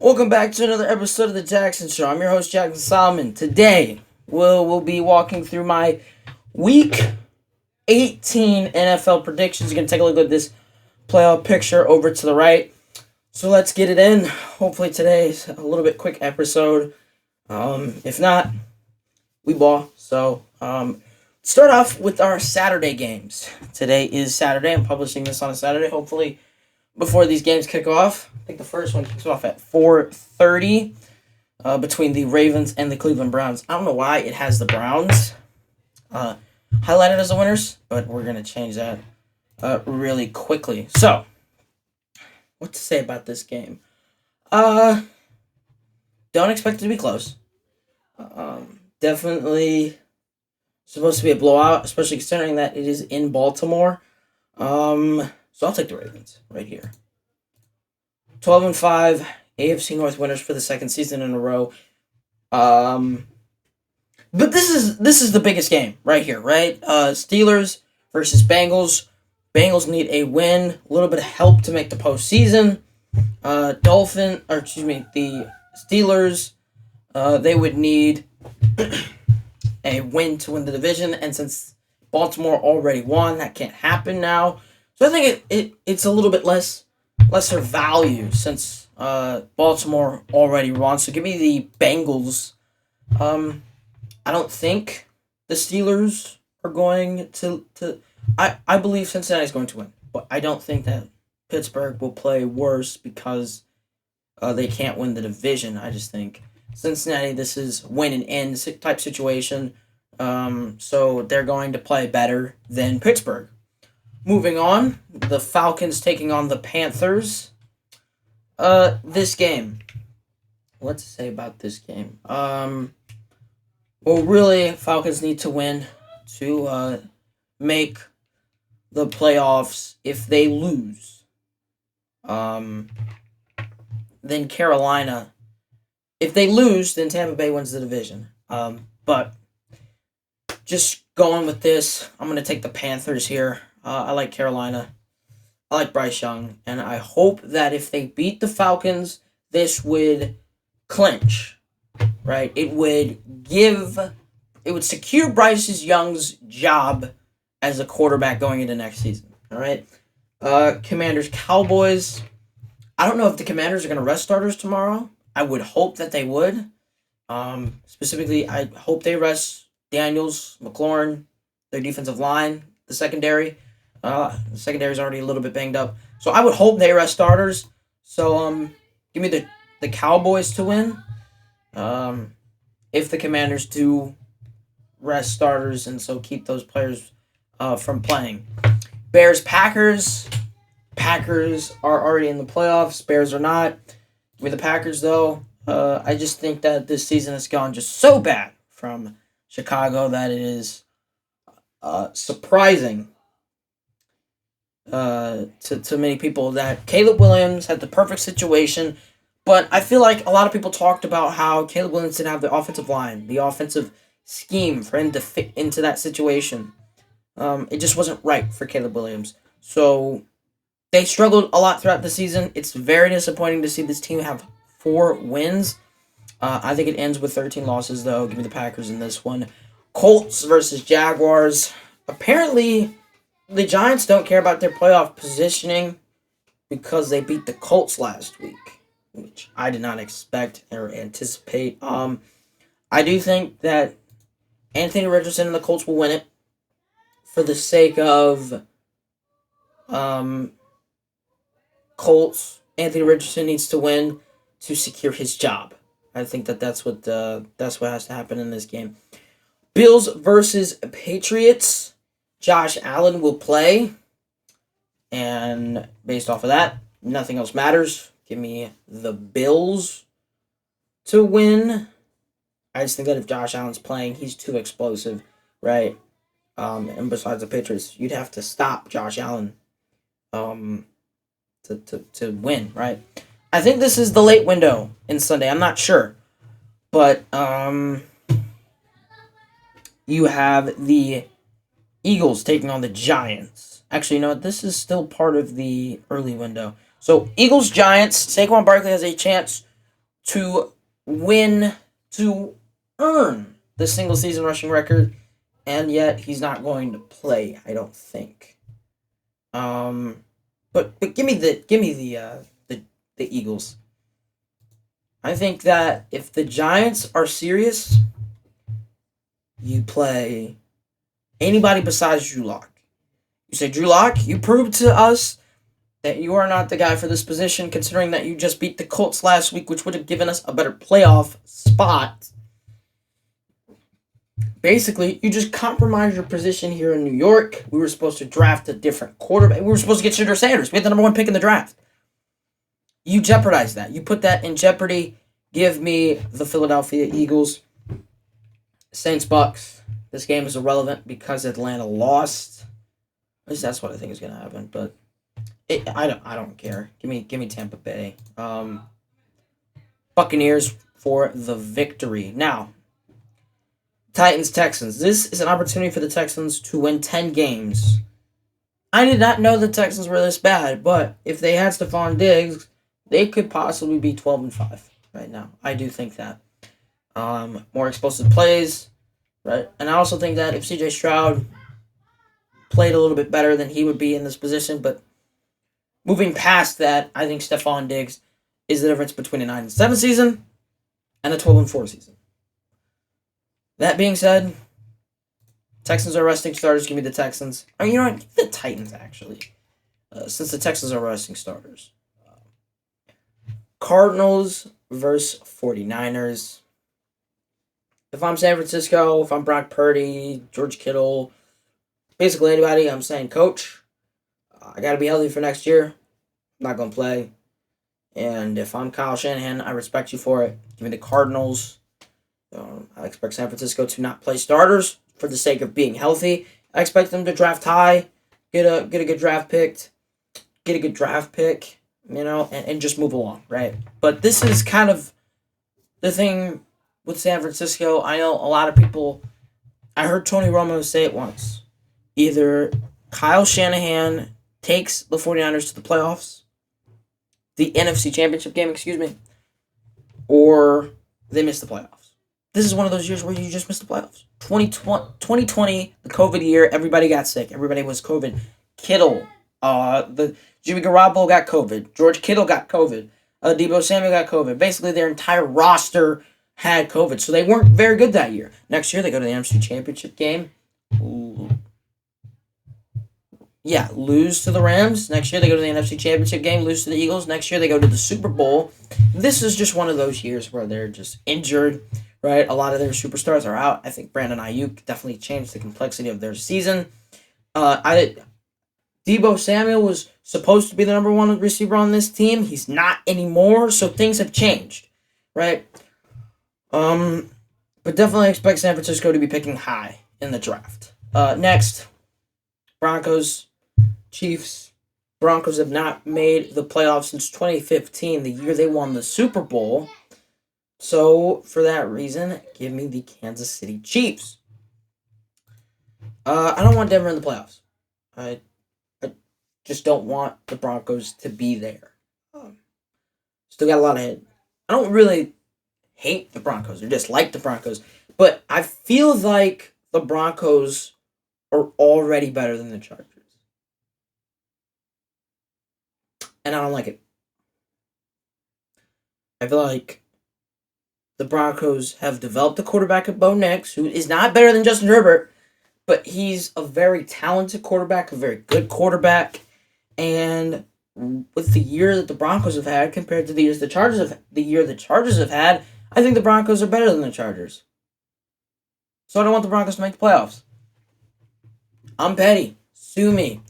Welcome back to another episode of the Jaxon Show. I'm your host, Jaxon Solomon. Today, we'll be walking through my Week 18 NFL predictions. You're going to take a look at this playoff picture over to the right. So let's get it in. Hopefully today's a little bit quick episode. If not, we ball. So, start off with our Saturday games. Today is Saturday. I'm publishing this on a Saturday. Hopefully before these games kick off. I think the first one kicks off at 4:30 between the Ravens and the Cleveland Browns. I don't know why it has the Browns highlighted as the winners, but we're going to change that really quickly. So, what to say about this game? Don't expect it to be close. Definitely supposed to be a blowout, especially considering that it is in Baltimore. So I'll take the Ravens right here. 12-5 AFC North winners for the second season in a row. But this is the biggest game right here, right? Steelers versus Bengals. Bengals need a win, a little bit of help to make the postseason. The Steelers, they would need a win to win the division, and since Baltimore already won, that can't happen now. So I think it's a little bit lesser value since Baltimore already won. So give me the Bengals. I don't think the Steelers are going to I believe Cincinnati's going to win, but I don't think that Pittsburgh will play worse because they can't win the division. I just think Cincinnati, this is win and end type situation. So they're going to play better than Pittsburgh. Moving on, the Falcons taking on the Panthers. This game. What to say about this game? Well, really, Falcons need to win to make the playoffs. If they lose, then Carolina. If they lose, then Tampa Bay wins the division. But just going with this, I'm going to take the Panthers here. I like Carolina. I like Bryce Young. And I hope that if they beat the Falcons, this would clinch, right? It would secure Bryce Young's job as a quarterback going into next season, all right? Commanders, Cowboys. I don't know if the Commanders are going to rest starters tomorrow. I would hope that they would. Specifically, I hope they rest Daniels, McLaurin, their defensive line, the secondary. The secondary is already a little bit banged up. So I would hope they rest starters. So give me the Cowboys to win. If the Commanders do rest starters and so keep those players from playing. Bears, Packers. Packers are already in the playoffs. Bears are not. Give me the Packers, though. I just think that this season has gone just so bad from Chicago that it is surprising to many people that Caleb Williams had the perfect situation, but I feel like a lot of people talked about how Caleb Williams didn't have the offensive line, the offensive scheme for him to fit into that situation. It just wasn't right for Caleb Williams. So they struggled a lot throughout the season. It's very disappointing to see this team have 4 wins. I think it ends with 13 losses, though. Give me the Packers in this one. Colts versus Jaguars. Apparently, the Giants don't care about their playoff positioning because they beat the Colts last week, which I did not expect or anticipate. I do think that Anthony Richardson and the Colts will win it for the sake of Colts. Anthony Richardson needs to win to secure his job. I think that's what has to happen in this game. Bills versus Patriots. Josh Allen will play, and based off of that, nothing else matters. Give me the Bills to win. I just think that if Josh Allen's playing, he's too explosive, right? And besides the Patriots, you'd have to stop Josh Allen to win, right? I think this is the late window in Sunday. I'm not sure. But you have the Eagles taking on the Giants. Actually, you know what? This is still part of the early window. So, Eagles, Giants. Saquon Barkley has a chance to win, to earn the single season rushing record, and yet he's not going to play, I don't think. But give me the Eagles. I think that if the Giants are serious, you play anybody besides Drew Lock. You say, Drew Lock, you proved to us that you are not the guy for this position, considering that you just beat the Colts last week, which would have given us a better playoff spot. Basically, you just compromise your position here in New York. We were supposed to draft a different quarterback. We were supposed to get Shedeur Sanders. We had the number 1 pick in the draft. You jeopardize that. You put that in jeopardy. Give me the Philadelphia Eagles. Saints Bucks. This game is irrelevant because Atlanta lost. At least that's what I think is going to happen. But I don't care. Give me Tampa Bay. Buccaneers for the victory. Now, Titans Texans. This is an opportunity for the Texans to win 10 games. I did not know the Texans were this bad, but if they had Stephon Diggs, they could possibly be 12-5 right now. I do think that. More explosive plays, right? And I also think that if CJ Stroud played a little bit better, then he would be in this position. But moving past that, I think Stephon Diggs is the difference between a 9-7 season and a 12-4 season. That being said, Texans are resting starters. Give me the Texans. I mean, you know what? Give the Titans, actually. Since the Texans are resting starters. Cardinals versus 49ers. If I'm San Francisco, if I'm Brock Purdy, George Kittle, basically anybody, I'm saying, Coach, I got to be healthy for next year. I'm not going to play. And if I'm Kyle Shanahan, I respect you for it. Give me the Cardinals. I expect San Francisco to not play starters for the sake of being healthy. I expect them to draft high, get a good draft pick, and just move along, right? But this is kind of the thing with San Francisco. I know a lot of people, I heard Tony Romo say it once. Either Kyle Shanahan takes the 49ers to the playoffs, the NFC Championship game, or they miss the playoffs. This is one of those years where you just missed the playoffs. 2020, the COVID year, everybody got sick. Everybody was COVID. Kittle, the Jimmy Garoppolo got COVID. George Kittle got COVID. Deebo Samuel got COVID. Basically, their entire roster had COVID, so they weren't very good that year. Next year, they go to the NFC Championship game. Lose to the Rams. Next year, they go to the NFC Championship game, lose to the Eagles. Next year, they go to the Super Bowl. This is just one of those years where they're just injured, right? A lot of their superstars are out. I think Brandon Ayuk definitely changed the complexity of their season. Deebo Samuel was supposed to be the number 1 receiver on this team. He's not anymore, so things have changed, right? But definitely expect San Francisco to be picking high in the draft. Next, Broncos, Chiefs. Broncos have not made the playoffs since 2015, the year they won the Super Bowl. So, for that reason, give me the Kansas City Chiefs. I don't want Denver in the playoffs. I just don't want the Broncos to be there. Still got a lot of hate. I don't really hate the Broncos or dislike the Broncos, but I feel like the Broncos are already better than the Chargers. And I don't like it. I feel like the Broncos have developed a quarterback at Bo Nix, who is not better than Justin Herbert, but he's a very talented quarterback, a very good quarterback. And with the year that the Broncos have had compared to the year the Chargers have had, I think the Broncos are better than the Chargers. So I don't want the Broncos to make the playoffs. I'm petty. Sue me.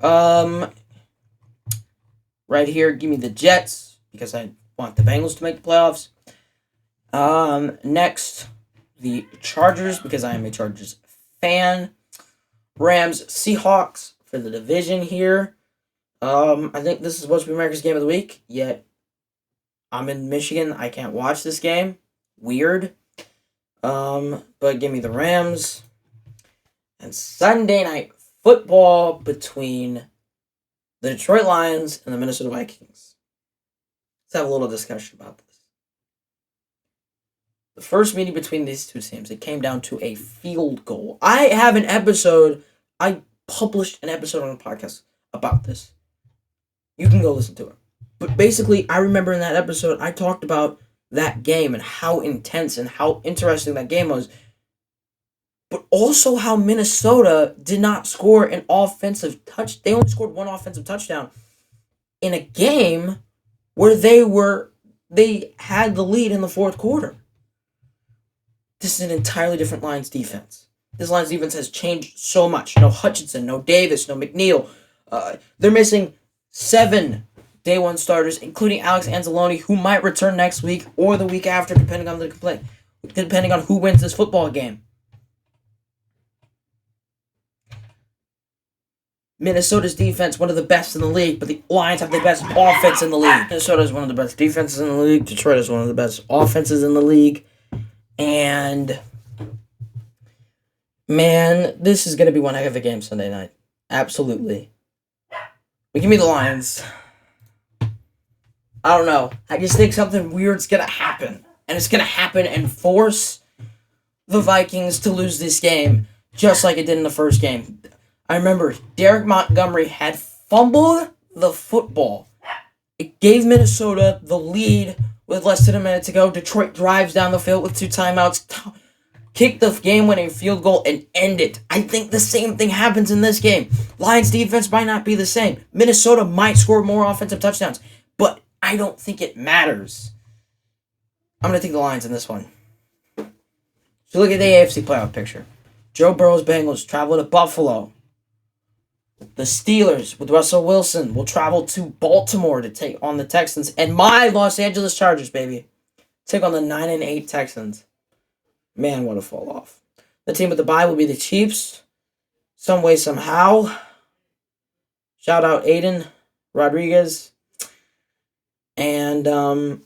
Right here, give me the Jets because I want the Bengals to make the playoffs. Next, the Chargers because I am a Chargers fan. Rams, Seahawks for the division here. I think this is supposed to be America's Game of the Week, yet I'm in Michigan. I can't watch this game. Weird. But give me the Rams. And Sunday Night Football between the Detroit Lions and the Minnesota Vikings. Let's have a little discussion about this. The first meeting between these two teams, it came down to a field goal. I have an episode, I published an episode on a podcast about this. You can go listen to it. But basically, I remember in that episode, I talked about that game and how intense and how interesting that game was. But also how Minnesota did not score an offensive touch. They only scored one offensive touchdown in a game where they had the lead in the fourth quarter. This is an entirely different Lions defense. This Lions defense has changed so much. No Hutchinson, no Davis, no McNeil. They're missing 7 day one starters, including Alex Anzalone, who might return next week or the week after, depending on who wins this football game. Minnesota's defense, one of the best in the league, but the Lions have the best offense in the league. Minnesota is one of the best defenses in the league. Detroit is one of the best offenses in the league. And, man, this is going to be one heck of a game Sunday night. Absolutely. But give me the Lions. I don't know. I just think something weird's going to happen. And it's going to happen and force the Vikings to lose this game, just like it did in the first game. I remember Derek Montgomery had fumbled the football. It gave Minnesota the lead with less than a minute to go. Detroit drives down the field with 2 timeouts, kick the game-winning field goal, and end it. I think the same thing happens in this game. Lions defense might not be the same. Minnesota might score more offensive touchdowns, but I don't think it matters. I'm going to take the Lions in this one. So look at the AFC playoff picture. Joe Burrow's Bengals travel to Buffalo. The Steelers, with Russell Wilson, will travel to Baltimore to take on the Texans. And my Los Angeles Chargers, baby, take on the 9-8 Texans. Man, what a fall off. The team with the bye will be the Chiefs. Some way, somehow. Shout out Aiden Rodriguez. And the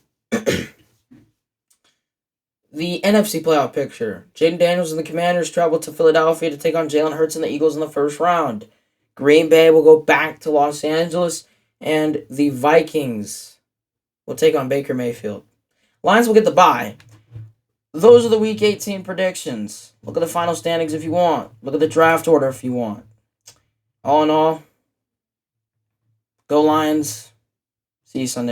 NFC playoff picture. Jaden Daniels and the Commanders travel to Philadelphia to take on Jalen Hurts and the Eagles in the first round. Green Bay will go back to Los Angeles, and the Vikings will take on Baker Mayfield. Lions will get the bye. Those are the Week 18 predictions. Look at the final standings if you want. Look at the draft order if you want. All in all, go Lions. See you Sunday night.